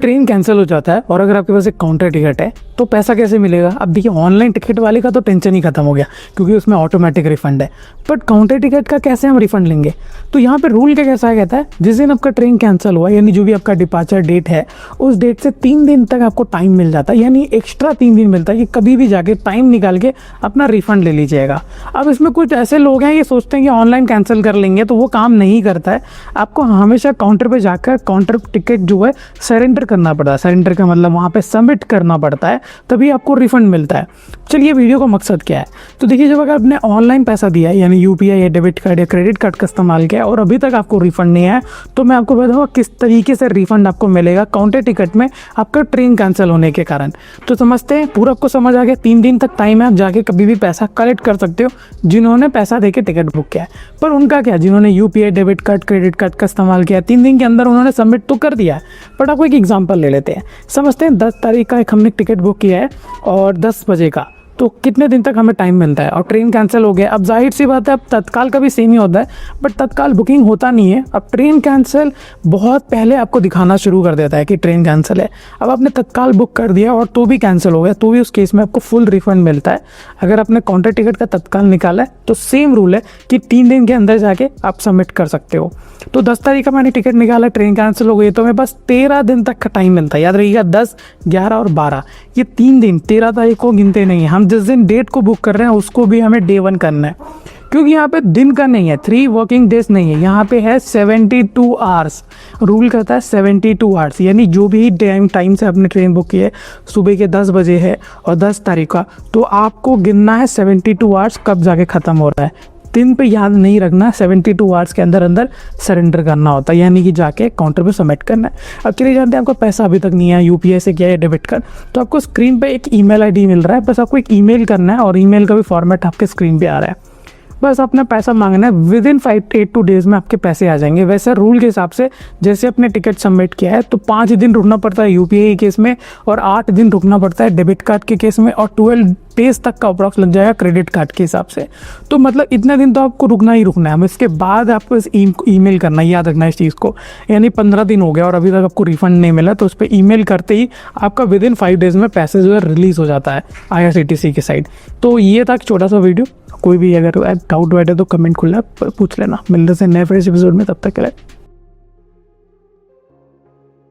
Train cancel हो जाता है और अगर आपके पास एक काउंटर टिकट है तो पैसा कैसे मिलेगा? अब देखिए, ऑनलाइन टिकट वाले का तो टेंशन ही खत्म हो गया क्योंकि उसमें ऑटोमेटिक रिफंड है, बट काउंटर टिकट का कैसे हम रिफंड लेंगे? तो यहाँ पे रूल क्या कैसा कहता है, जिस दिन आपका ट्रेन कैंसिल हुआ यानी जो भी आपका डिपार्चर डेट है उस डेट से 3 दिन तक आपको टाइम मिल जाता है, यानी एक्स्ट्रा 3 दिन मिलता है कि कभी भी जाके टाइम निकाल के अपना रिफंड ले लीजिएगा। अब इसमें कुछ ऐसे लोग हैं ये सोचते हैं कि ऑनलाइन कैंसिल कर लेंगे, तो वो काम नहीं करता है। आपको हमेशा काउंटर पे जाकर काउंटर टिकट जो है सरेंडर करना पड़ता है। सरेंडर का मतलब वहाँ पे सबमिट करना पड़ता है, तभी आपको रिफंड मिलता है। चलिए, वीडियो का मकसद क्या है? तो देखिए, जब अगर आपने ऑनलाइन पैसा दिया है यानी यूपीआई या डेबिट कार्ड या क्रेडिट कार्ड का इस्तेमाल किया और अभी तक आपको रिफंड नहीं आया, तो मैं आपको बताऊंगा किस तरीके से रिफंड आपको मिलेगा काउंटर टिकट में आपका ट्रेन कैंसिल होने के कारण। तो समझते हैं, पूरा आपको समझ आ गया। 3 दिन तक टाइम है, आप जाके कभी भी पैसा कलेक्ट कर सकते हो जिन्होंने पैसा देके टिकट बुक किया है। पर उनका क्या, जिन्होंने UPI debit card credit card का इस्तेमाल किया 3 दिन के अंदर उन्होंने सबमिट तो कर दिया है। बट आपको एक एग्जांपल ले लेते हैं। समझते हैं 10 तारीख का एक हमने टिकट बुक किया है और 10 बजे का, तो कितने दिन तक हमें टाइम मिलता है और ट्रेन कैंसिल हो गया। अब जाहिर सी बात है, अब तत्काल का भी सेम ही होता है, बट तत्काल बुकिंग होता नहीं है। अब ट्रेन कैंसिल बहुत पहले आपको दिखाना शुरू कर देता है कि ट्रेन कैंसिल है। अब आपने तत्काल बुक कर दिया और तो भी कैंसिल हो गया, तो भी उस केस में आपको फुल रिफंड मिलता है। अगर आपने काउंटर टिकट का तत्काल निकाला है तो सेम रूल है कि 3 दिन के अंदर जाके आप सबमिट कर सकते हो। तो 10 तारीख का मैंने टिकट निकाला, ट्रेन कैंसिल हो गई, तो मेरे पास 13 दिन तक का टाइम मिलता है। याद रखिएगा, 10, 11 और 12 ये 3 दिन, 13 तारीख को गिनते नहीं है। हम जिस दिन डेट को बुक कर रहे हैं उसको भी हमें डे 1 करना है, क्योंकि यहाँ पे दिन का नहीं है, 3 वर्किंग डेज नहीं है, यहाँ पे है 72 आवर्स। रूल कहता है 72 आवर्स, यानी जो भी टाइम से आपने ट्रेन बुक की है, सुबह के 10 बजे है और 10 तारीख का, तो आपको गिनना है 72 आवर्स कब जाके ख़त्म हो रहा है। दिन पे याद नहीं रखना, 72 आवर्स के अंदर अंदर सरेंडर करना होता है, यानी कि जाके काउंटर पे सबमिट करना है। अब चलिए जानते हैं, आपका पैसा अभी तक नहीं है, यूपीआई से किया है डेबिट कार्ड, तो आपको स्क्रीन पे एक ईमेल आईडी मिल रहा है, बस आपको एक ईमेल करना है और ईमेल का भी फॉर्मेट आपके स्क्रीन पे आ रहा है। बस अपना पैसा मांगना है, विद इन 5 डेज में आपके पैसे आ जाएंगे। वैसे रूल के हिसाब से जैसे अपने टिकट सबमिट किया है तो 5 दिन रुकना पड़ता है यूपीआई के केस में और 8 दिन रुकना पड़ता है डेबिट कार्ड के केस में और 12 डेज तक का अप्रॉक्स लग जाएगा क्रेडिट कार्ड के हिसाब से। तो मतलब इतने दिन तो आपको रुकना ही रुकना है। इसके बाद आपको इस ईमेल करना है, याद रखना इस चीज़ को। यानी 15 दिन हो गया और अभी तक आपको रिफंड नहीं मिला, तो उस पर ईमेल करते ही आपका विद इन 5 डेज में पैसे जो है रिलीज़ हो जाता है IRCTC की साइड। तो ये था एक छोटा सा वीडियो। कोई भी अगर डाउट वाइट है तो कमेंट खुला पूछ लेना। मिलते हैं नए फ्रेश एपिसोड में, तब तक के लिए।